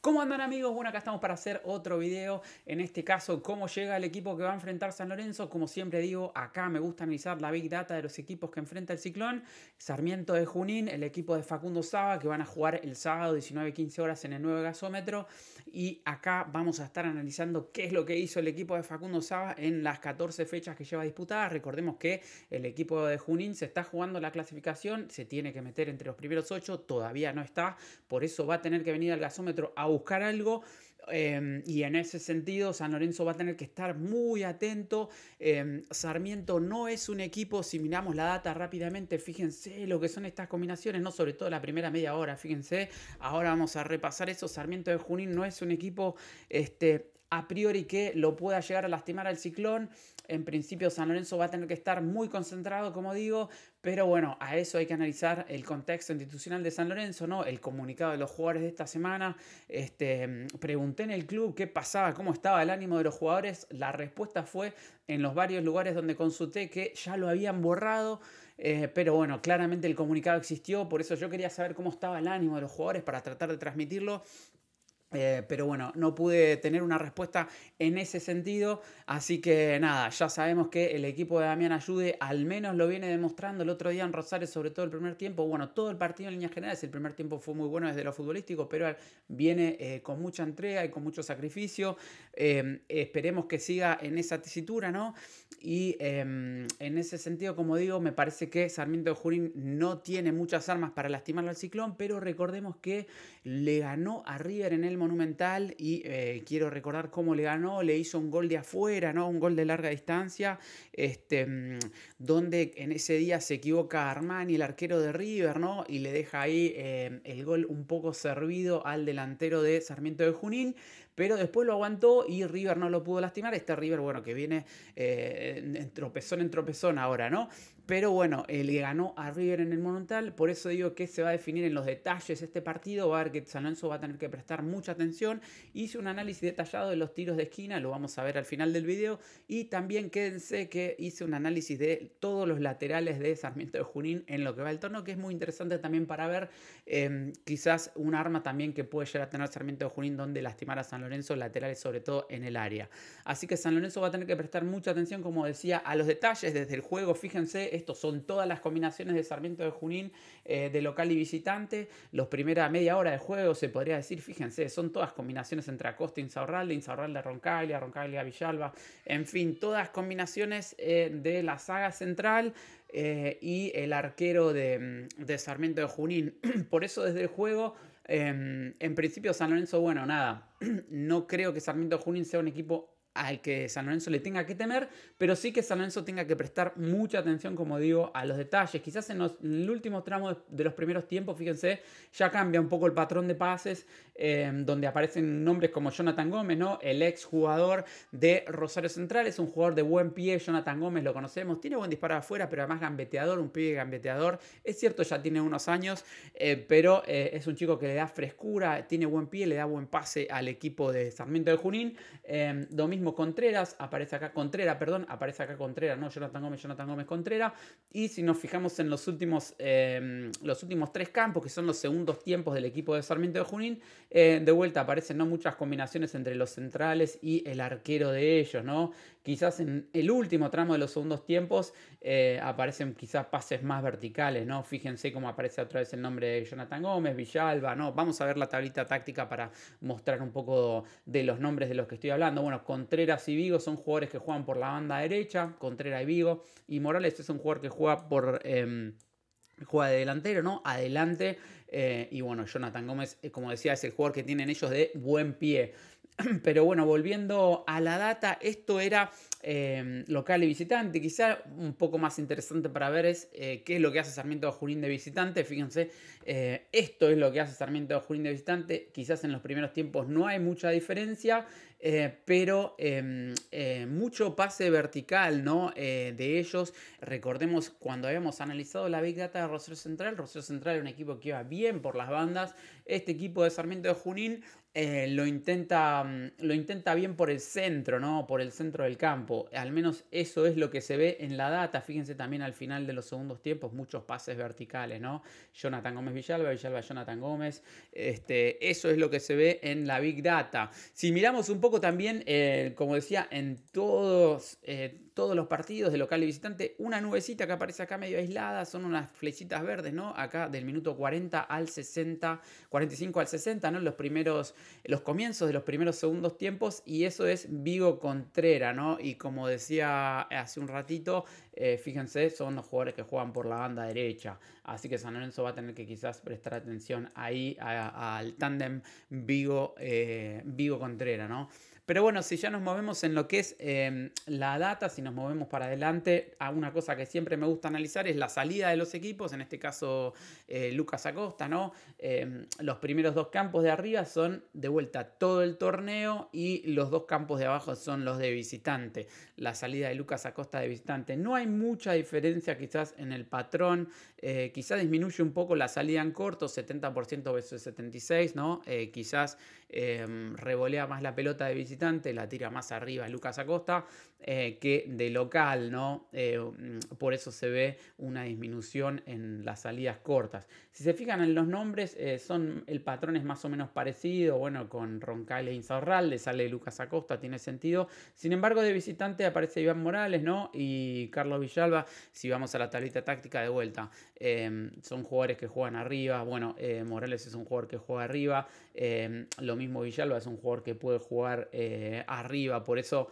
¿Cómo andan, amigos? Bueno, acá estamos para hacer otro video. En este caso, cómo llega el equipo que va a enfrentar San Lorenzo. Como siempre digo, acá me gusta analizar la Big Data de los equipos que enfrenta el Ciclón. Sarmiento de Junín, el equipo de Facundo Saba, que van a jugar el sábado 19:15 horas en el nuevo gasómetro. Y acá vamos a estar analizando qué es lo que hizo el equipo de Facundo Saba en las 14 fechas que lleva disputadas. Recordemos que el equipo de Junín se está jugando la clasificación, se tiene que meter entre los primeros 8, todavía no está, por eso va a tener que venir al gasómetro a buscar algo. Y en ese sentido San Lorenzo va a tener que estar muy atento. Sarmiento no es un equipo, si miramos la data rápidamente, fíjense lo que son estas combinaciones, no sobre todo la primera media hora, fíjense, ahora vamos a repasar eso. Sarmiento de Junín no es un equipo a priori que lo pueda llegar a lastimar al Ciclón. En principio San Lorenzo va a tener que estar muy concentrado, como digo, pero bueno, a eso hay que analizar el contexto institucional de San Lorenzo, ¿no? El comunicado de los jugadores de esta semana. Pregunté en el club qué pasaba, cómo estaba el ánimo de los jugadores. La respuesta fue en los varios lugares donde consulté que ya lo habían borrado. Pero bueno, claramente el comunicado existió, por eso yo quería saber cómo estaba el ánimo de los jugadores para tratar de transmitirlo. Pero bueno, no pude tener una respuesta en ese sentido, así que nada, ya sabemos que el equipo de Damián Ayude al menos lo viene demostrando. El otro día en Rosario, sobre todo el primer tiempo, bueno, todo el partido en líneas generales, el primer tiempo fue muy bueno desde lo futbolístico, pero viene con mucha entrega y con mucho sacrificio. Esperemos que siga en esa tesitura, ¿no? Y en ese sentido, como digo, me parece que Sarmiento de Junín no tiene muchas armas para lastimarlo al Ciclón, pero recordemos que le ganó a River en el Monumental y quiero recordar cómo le ganó. Le hizo un gol de afuera, ¿no? Un gol de larga distancia, donde en ese día se equivoca Armani, el arquero de River, ¿no? Y le deja ahí el gol un poco servido al delantero de Sarmiento de Junín, pero después lo aguantó y River no lo pudo lastimar. Este River, bueno, que viene en tropezón ahora, ¿no? Pero bueno, le ganó a River en el Monumental, por eso digo que se va a definir en los detalles este partido. Va a ver que San Lorenzo va a tener que prestar mucha atención. Hice un análisis detallado de los tiros de esquina, lo vamos a ver al final del video. Y también quédense que hice un análisis de todos los laterales de Sarmiento de Junín en lo que va el torneo, que es muy interesante también para ver quizás un arma también que puede llegar a tener Sarmiento de Junín donde lastimar a San Lorenzo, laterales sobre todo en el área. Así que San Lorenzo va a tener que prestar mucha atención, como decía, a los detalles desde el juego. Fíjense, estos son todas las combinaciones de Sarmiento de Junín de local y visitante. Los primera media hora de juego, se podría decir, fíjense, son todas combinaciones entre Acosta e Insaurralde a Roncaglia, Roncaglia a Villalba. En fin, todas combinaciones de la saga central. Y el arquero de Sarmiento de Junín. Por eso desde el juego, en principio San Lorenzo, bueno, nada, no creo que Sarmiento de Junín sea un equipo al que San Lorenzo le tenga que temer, pero sí que San Lorenzo tenga que prestar mucha atención, como digo, a los detalles. Quizás en el último tramo de los primeros tiempos, fíjense, ya cambia un poco el patrón de pases, donde aparecen nombres como Jonathan Gómez, ¿no? El ex jugador de Rosario Central, es un jugador de buen pie. Jonathan Gómez lo conocemos, tiene buen disparo afuera, pero además gambeteador, un pibe gambeteador. Es cierto, ya tiene unos años, pero es un chico que le da frescura, tiene buen pie, le da buen pase al equipo de Sarmiento de Junín. Lo mismo Contreras, aparece acá Contreras, no Jonathan Gómez Contreras. Y si nos fijamos en los últimos tres campos, que son los segundos tiempos del equipo de Sarmiento de Junín, de vuelta aparecen no muchas combinaciones entre los centrales y el arquero de ellos, ¿no? Quizás en el último tramo de los segundos tiempos aparecen quizás pases más verticales, ¿no? Fíjense cómo aparece otra vez el nombre de Jonathan Gómez, Villalba, ¿no? Vamos a ver la tablita táctica para mostrar un poco de los nombres de los que estoy hablando. Bueno, Contreras y Vigo son jugadores que juegan por la banda derecha, Contreras y Vigo, y Morales es un jugador que juega juega de delantero, ¿no? Adelante. Y bueno, Jonathan Gómez, como decía, es el jugador que tienen ellos de buen pie. Pero bueno, volviendo a la data, esto era local y visitante. Quizá un poco más interesante para ver es qué es lo que hace Sarmiento de Junín de visitante. Fíjense, esto es lo que hace Sarmiento de Junín de visitante. Quizás en los primeros tiempos no hay mucha diferencia, pero mucho pase vertical, ¿no? De ellos. Recordemos cuando habíamos analizado la Big Data de Rosario Central era un equipo que iba bien por las bandas. Este equipo de Sarmiento de Junín lo intenta bien por el centro, ¿no? Por el centro del campo. campo. Al menos eso es lo que se ve en la data. Fíjense también al final de los segundos tiempos, muchos pases verticales, ¿no? Jonathan Gómez Villalba, Villalba Jonathan Gómez. Eso es lo que se ve en la Big Data. Si miramos un poco también, como decía, en todos los partidos de local y visitante, una nubecita que aparece acá medio aislada, son unas flechitas verdes, ¿no? Acá del minuto 40 al 60, 45 al 60, ¿no? Los comienzos de los primeros segundos tiempos, y eso es Vigo Contreras, ¿no? Y como decía hace un ratito, fíjense, son los jugadores que juegan por la banda derecha, así que San Lorenzo va a tener que quizás prestar atención ahí al tándem Vigo Contreras, ¿no? Pero bueno, si ya nos movemos en lo que es la data, si nos movemos para adelante, una cosa que siempre me gusta analizar es la salida de los equipos, en este caso Lucas Acosta, ¿no? Los primeros dos campos de arriba son de vuelta todo el torneo y los dos campos de abajo son los de visitante. La salida de Lucas Acosta de visitante. No hay mucha diferencia quizás en el patrón, quizás disminuye un poco la salida en corto, 70% versus 76%, ¿no? Quizás revolea más la pelota de visitante, la tira más arriba Lucas Acosta que de local, ¿no? Por eso se ve una disminución en las salidas cortas. Si se fijan en los nombres, el patrón es más o menos parecido, bueno, con Roncaglia e Insaurralde, sale Lucas Acosta, tiene sentido. Sin embargo, de visitante aparece Iván Morales, ¿no? Y Carlos Villalba, si vamos a la tablita táctica de vuelta, son jugadores que juegan arriba, bueno, Morales es un jugador que juega arriba, lo mismo Villalba es un jugador que puede jugar arriba, por eso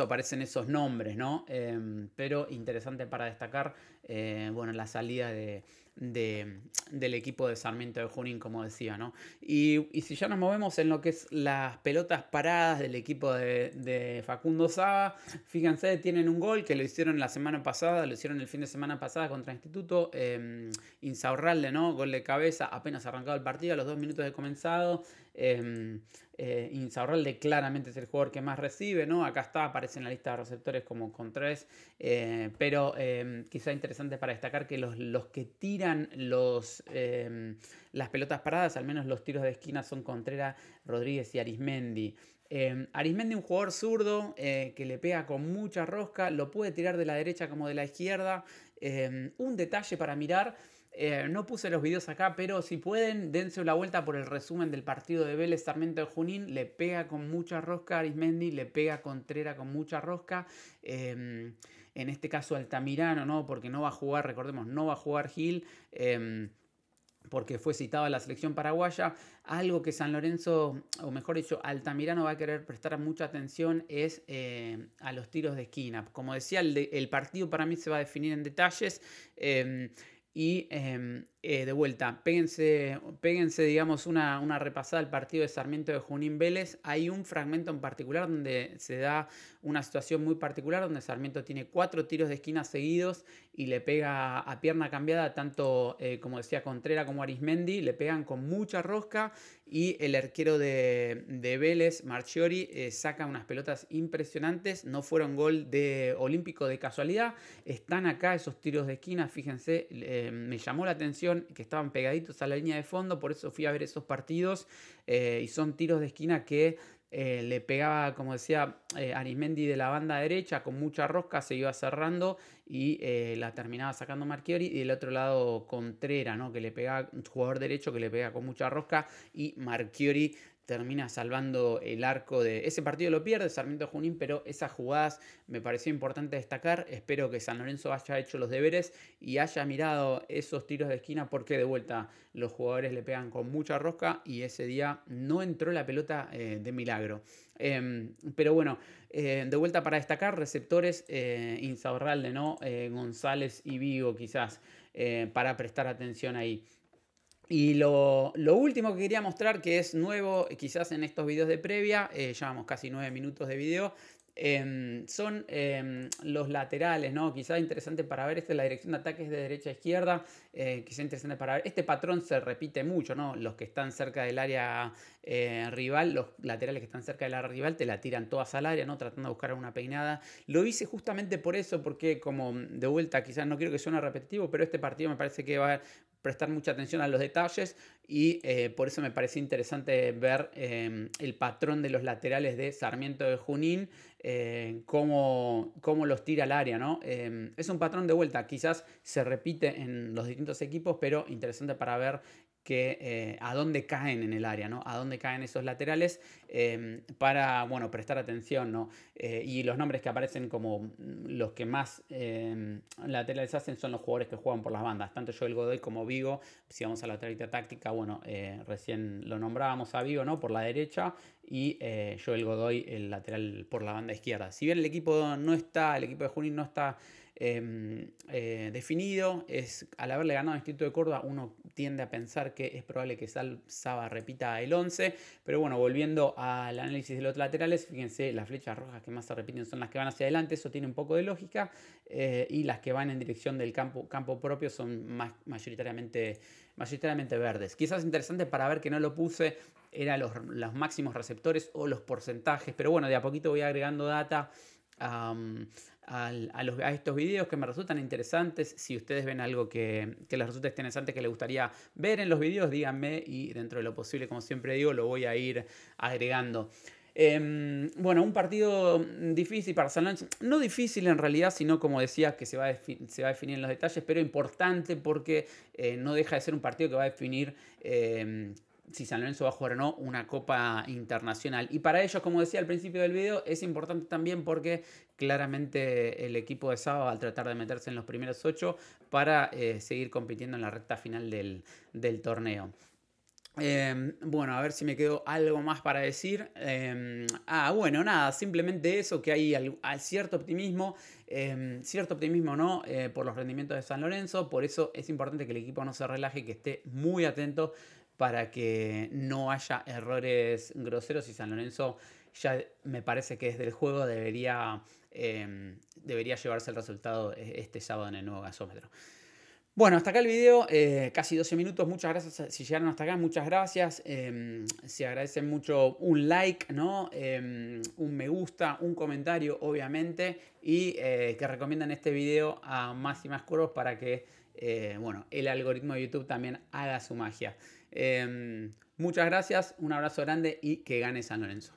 aparecen esos nombres, ¿no? Pero interesante para destacar, bueno, la salida del equipo de Sarmiento de Junín, como decía, ¿no? Y si ya nos movemos en lo que es las pelotas paradas del equipo de Facundo Saba, fíjense, tienen un gol que lo hicieron la semana pasada, lo hicieron el fin de semana pasada contra Instituto, Insaurralde, ¿no? Gol de cabeza, apenas arrancado el partido, a los 2 minutos de comenzado. Insaurralde claramente es el jugador que más recibe, ¿no? Acá aparece en la lista de receptores como Contreras, pero quizá interesante para destacar que los que tiran las pelotas paradas, al menos los tiros de esquina, son Contreras, Rodríguez y Arismendi. Arismendi, un jugador zurdo que le pega con mucha rosca, lo puede tirar de la derecha como de la izquierda. Un detalle para mirar. No puse los videos acá, pero si pueden, dense una vuelta por el resumen del partido de Vélez Sarmiento de Junín. Le pega con mucha rosca Arismendi, le pega Contreras con mucha rosca. En este caso Altamirano, ¿no? Porque no va a jugar, recordemos, no va a jugar Gil. Porque fue citado a la selección paraguaya. Algo que San Lorenzo, o mejor dicho, Altamirano va a querer prestar mucha atención es a los tiros de esquina. Como decía, el partido para mí se va a definir en detalles. De vuelta, péguense digamos, una repasada al partido de Sarmiento de Junín Vélez. Hay un fragmento en particular donde se da una situación muy particular, donde Sarmiento tiene 4 tiros de esquina seguidos y le pega a pierna cambiada, tanto como decía Contreras como Arismendi, le pegan con mucha rosca, y el arquero de Vélez, Marchiori, saca unas pelotas impresionantes. No fueron gol de olímpico de casualidad, están acá esos tiros de esquina, fíjense, me llamó la atención que estaban pegaditos a la línea de fondo, por eso fui a ver esos partidos, y son tiros de esquina que le pegaba, como decía, Arismendi de la banda derecha con mucha rosca, se iba cerrando y la terminaba sacando Marchiori, y del otro lado Contreras, ¿no? Que le pegaba, un jugador derecho que le pega con mucha rosca, y Marchiori termina salvando el arco de ese partido. Lo pierde Sarmiento de Junín, pero esas jugadas me pareció importante destacar. Espero que San Lorenzo haya hecho los deberes y haya mirado esos tiros de esquina, porque de vuelta los jugadores le pegan con mucha rosca y ese día no entró la pelota de milagro. Pero bueno, de vuelta para destacar, receptores, Insaurralde, ¿no? González y Vigo quizás, para prestar atención ahí. Y lo último que quería mostrar, que es nuevo quizás en estos videos de previa, llevamos casi 9 minutos de video, son los laterales, ¿no? Quizás interesante para ver. Esta es la dirección de ataques de derecha a izquierda, quizás interesante para ver. Este patrón se repite mucho, ¿no? Los que están cerca del área rival, los laterales que están cerca del área rival te la tiran todas al área, ¿no? Tratando de buscar una peinada. Lo hice justamente por eso, porque como de vuelta, quizás no quiero que suene repetitivo, pero este partido me parece que prestar mucha atención a los detalles y por eso me pareció interesante ver el patrón de los laterales de Sarmiento de Junín, cómo los tira al área, ¿no? Es un patrón de vuelta, quizás se repite en los distintos equipos, pero interesante para ver a dónde caen en el área, ¿no? A dónde caen esos laterales para, bueno, prestar atención, ¿no? Y los nombres que aparecen como los que más laterales hacen son los jugadores que juegan por las bandas, tanto Joel Godoy como Vigo. Si vamos a la tablita táctica, bueno, recién lo nombrábamos a Vigo, ¿no? Por la derecha, y Joel Godoy, el lateral por la banda izquierda. Si bien el equipo de Junín no está definido, al haberle ganado al Instituto de Córdoba, uno tiende a pensar que es probable que Saba repita el 11, pero bueno, volviendo al análisis de los laterales, fíjense, las flechas rojas que más se repiten son las que van hacia adelante, eso tiene un poco de lógica, y las que van en dirección del campo propio son mayoritariamente verdes. Quizás interesante para ver que no lo puse eran los máximos receptores o los porcentajes, pero bueno, de a poquito voy agregando data a estos videos que me resultan interesantes. Si ustedes ven algo que les resulta interesante, que les gustaría ver en los videos, díganme, y dentro de lo posible, como siempre digo, lo voy a ir agregando. Bueno, un partido difícil para San Lorenzo, no difícil en realidad, sino como decía, que se va a definir en los detalles, pero importante porque no deja de ser un partido que va a definir si San Lorenzo va a jugar o no una Copa Internacional. Y para ellos, como decía al principio del video, es importante también porque claramente el equipo de Saba va a tratar de meterse en los primeros 8 para seguir compitiendo en la recta final del torneo. Bueno, a ver si me quedó algo más para decir. Bueno, nada, simplemente eso, que hay cierto optimismo, ¿no? Por los rendimientos de San Lorenzo. Por eso es importante que el equipo no se relaje, que esté muy atento para que no haya errores groseros, y San Lorenzo ya me parece que desde el juego debería llevarse el resultado este sábado en el nuevo gasómetro. Bueno, hasta acá el video, casi 12 minutos. Muchas gracias si llegaron hasta acá, muchas gracias. Se agradece mucho un like, ¿no? Un me gusta, un comentario, obviamente, y que recomiendan este video a más y más curvos para que bueno, el algoritmo de YouTube también haga su magia. Muchas gracias, un abrazo grande y que gane San Lorenzo.